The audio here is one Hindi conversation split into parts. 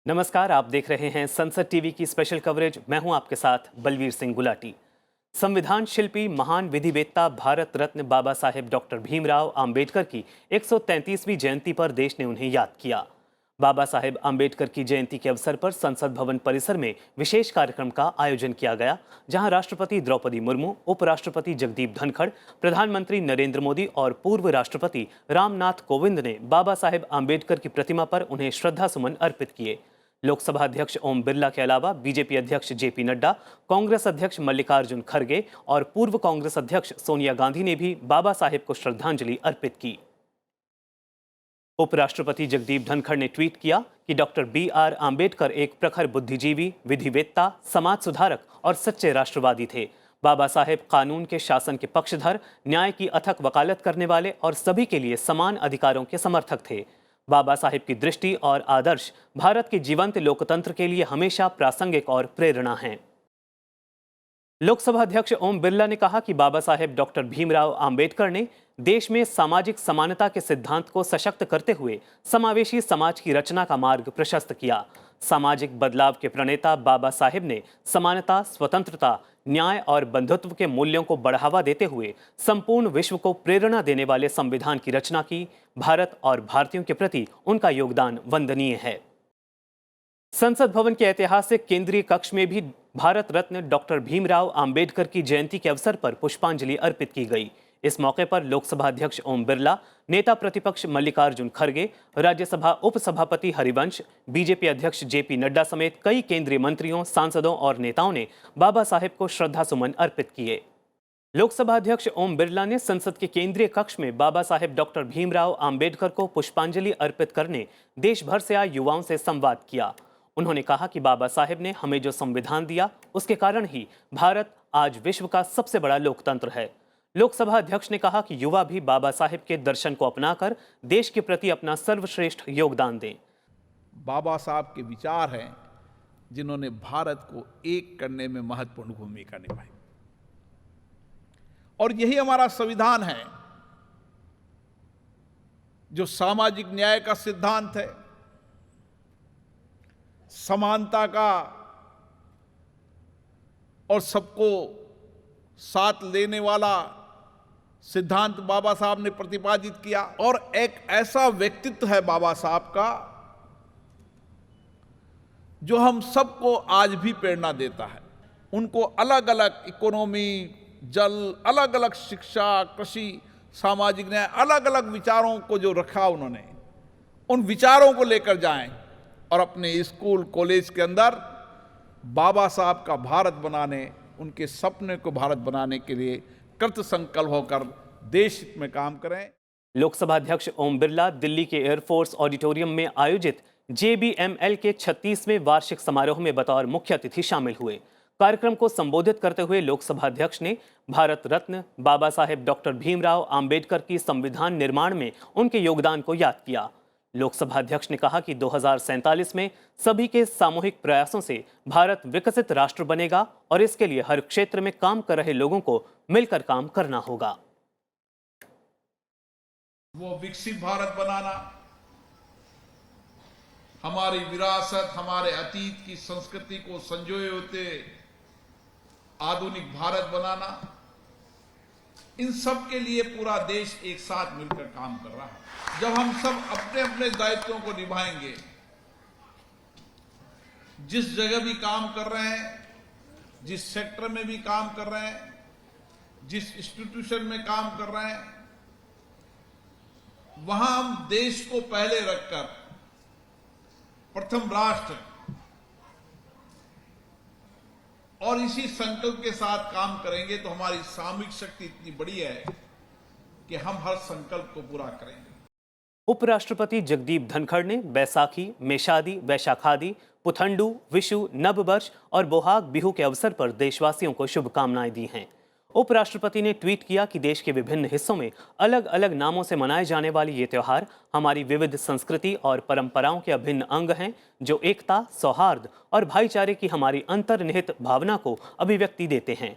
नमस्कार, आप देख रहे हैं संसद टीवी की स्पेशल कवरेज। मैं हूं आपके साथ बलवीर सिंह गुलाटी। संविधान शिल्पी, महान विधिवेत्ता, भारत रत्न बाबा साहेब डॉक्टर भीमराव आम्बेडकर की 133वीं जयंती पर देश ने उन्हें याद किया। बाबा साहेब आम्बेडकर की जयंती के अवसर पर संसद भवन परिसर में विशेष कार्यक्रम का आयोजन किया गया, जहां राष्ट्रपति द्रौपदी मुर्मू, उपराष्ट्रपति जगदीप धनखड़, प्रधानमंत्री नरेंद्र मोदी और पूर्व राष्ट्रपति रामनाथ कोविंद ने बाबा साहेब आम्बेडकर की प्रतिमा पर उन्हें श्रद्धासुमन अर्पित किए। लोकसभा अध्यक्ष ओम बिरला के अलावा बीजेपी अध्यक्ष जेपी नड्डा, कांग्रेस अध्यक्ष मल्लिकार्जुन खड़गे और पूर्व कांग्रेस अध्यक्ष सोनिया गांधी ने भी बाबा साहेब को श्रद्धांजलि अर्पित की। उपराष्ट्रपति जगदीप धनखड़ ने ट्वीट किया कि डॉक्टर BR आम्बेडकर एक प्रखर बुद्धिजीवी, विधिवेत्ता, समाज सुधारक और सच्चे राष्ट्रवादी थे। बाबा साहेब कानून के शासन के पक्षधर, न्याय की अथक वकालत करने वाले और सभी के लिए समान अधिकारों के समर्थक थे। बाबा साहेब की दृष्टि और आदर्श भारत के जीवंत लोकतंत्र के लिए हमेशा प्रासंगिक और प्रेरणा हैं। लोकसभा अध्यक्ष ओम बिरला ने कहा कि बाबा साहेब डॉक्टर भीमराव आम्बेडकर ने देश में सामाजिक समानता के सिद्धांत को सशक्त करते हुए समावेशी समाज की रचना का मार्ग प्रशस्त किया। सामाजिक बदलाव के प्रणेता बाबा साहेब ने समानता, स्वतंत्रता, न्याय और बंधुत्व के मूल्यों को बढ़ावा देते हुए संपूर्ण विश्व को प्रेरणा देने वाले संविधान की रचना की। भारत और भारतीयों के प्रति उनका योगदान वंदनीय है। संसद भवन के ऐतिहासिक केंद्रीय कक्ष में भी भारत रत्न डॉक्टर भीमराव आम्बेडकर की जयंती के अवसर पर पुष्पांजलि अर्पित की गई। इस मौके पर लोकसभा अध्यक्ष ओम बिरला, नेता प्रतिपक्ष मल्लिकार्जुन खड़गे, राज्यसभा उपसभापति हरिवंश, बीजेपी अध्यक्ष जेपी नड्डा समेत कई केंद्रीय मंत्रियों, सांसदों और नेताओं ने बाबा साहेब को श्रद्धासुमन अर्पित किए। लोकसभा अध्यक्ष ओम बिरला ने संसद के केंद्रीय कक्ष में बाबा साहेब डॉक्टर भीमराव आम्बेडकर को पुष्पांजलि अर्पित करने देश भर से आए युवाओं से संवाद किया। उन्होंने कहा कि बाबा साहेब ने हमें जो संविधान दिया, उसके कारण ही भारत आज विश्व का सबसे बड़ा लोकतंत्र है। लोकसभा अध्यक्ष ने कहा कि युवा भी बाबा साहेब के दर्शन को अपनाकर देश के प्रति अपना सर्वश्रेष्ठ योगदान दें। बाबा साहब के विचार हैं जिन्होंने भारत को एक करने में महत्वपूर्ण भूमिका निभाई, और यही हमारा संविधान है जो सामाजिक न्याय का सिद्धांत है, समानता का और सबको साथ लेने वाला सिद्धांत बाबा साहब ने प्रतिपादित किया। और एक ऐसा व्यक्तित्व है बाबा साहब का जो हम सबको आज भी प्रेरणा देता है। उनको अलग अलग इकोनॉमी, जल, अलग अलग शिक्षा, कृषि, सामाजिक न्याय, अलग अलग विचारों को जो रखा उन्होंने, उन विचारों को लेकर जाएं और अपने स्कूल कॉलेज के अंदर बाबा साहब का भारत बनाने, उनके सपने को भारत बनाने के लिए कृत संकल्प होकर देश में काम करें। लोकसभा अध्यक्ष ओम बिरला दिल्ली के एयरफोर्स ऑडिटोरियम में आयोजित JBML के 36वें वार्षिक समारोह में बतौर मुख्य अतिथि शामिल हुए। कार्यक्रम को संबोधित करते हुए लोकसभा अध्यक्ष ने भारत रत्न बाबा साहेब डॉक्टर भीमराव आम्बेडकर की संविधान निर्माण में उनके योगदान को याद किया। लोकसभा अध्यक्ष ने कहा कि 2047 में सभी के सामूहिक प्रयासों से भारत विकसित राष्ट्र बनेगा और इसके लिए हर क्षेत्र में काम कर रहे लोगों को मिलकर काम करना होगा। वो विकसित भारत बनाना, हमारी विरासत, हमारे अतीत की संस्कृति को संजोए होते आधुनिक भारत बनाना, इन सब के लिए पूरा देश एक साथ मिलकर काम कर रहा है। जब हम सब अपने अपने दायित्वों को निभाएंगे, जिस जगह भी काम कर रहे हैं, जिस सेक्टर में भी काम कर रहे हैं, जिस इंस्टीट्यूशन में काम कर रहे हैं, वहां हम देश को पहले रखकर प्रथम राष्ट्र और इसी संकल्प के साथ काम करेंगे तो हमारी सामूहिक शक्ति इतनी बड़ी है कि हम हर संकल्प को पूरा करेंगे। उपराष्ट्रपति जगदीप धनखड़ ने बैसाखी, मेषादी, वैशाखादी, पुथंडू, विशु, नववर्ष और बोहाग बिहू के अवसर पर देशवासियों को शुभकामनाएं दी हैं। उपराष्ट्रपति ने ट्वीट किया कि देश के विभिन्न हिस्सों में अलग अलग नामों से मनाए जाने वाले ये त्योहार हमारी विविध संस्कृति और परंपराओं के अभिन्न अंग हैं, जो एकता, सौहार्द और भाईचारे की हमारी अंतर्निहित भावना को अभिव्यक्ति देते हैं।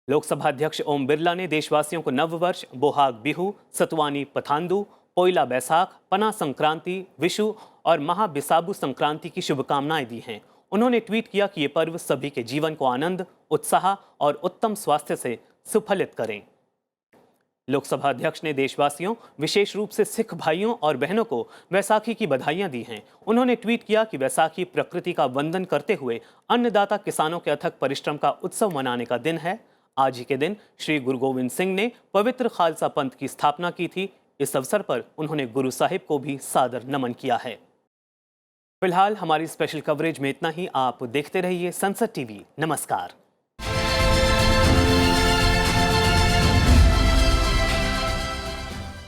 लोकसभा अध्यक्ष ओम बिरला ने देशवासियों को नववर्ष, बोहाग बिहू, सतुवानी पथांदू, पोइला बैसाख, पना संक्रांति, विशु और महाबिसाबु संक्रांति की शुभकामनाएं दी हैं। उन्होंने ट्वीट किया कि ये पर्व सभी के जीवन को आनंद, उत्साह और उत्तम स्वास्थ्य से सुफलित करें। लोकसभा अध्यक्ष ने देशवासियों, विशेष रूप से सिख भाइयों और बहनों को वैसाखी की बधाइयां दी हैं। उन्होंने ट्वीट किया कि वैसाखी प्रकृति का वंदन करते हुए अन्नदाता किसानों के अथक परिश्रम का उत्सव मनाने का दिन है। आज ही के दिन श्री गुरु गोविंद सिंह ने पवित्र खालसा पंथ की स्थापना की थी। इस अवसर पर उन्होंने गुरु साहिब को भी सादर नमन किया है। फिलहाल हमारी स्पेशल कवरेज में इतना ही। आप देखते रहिए संसद टीवी। नमस्कार।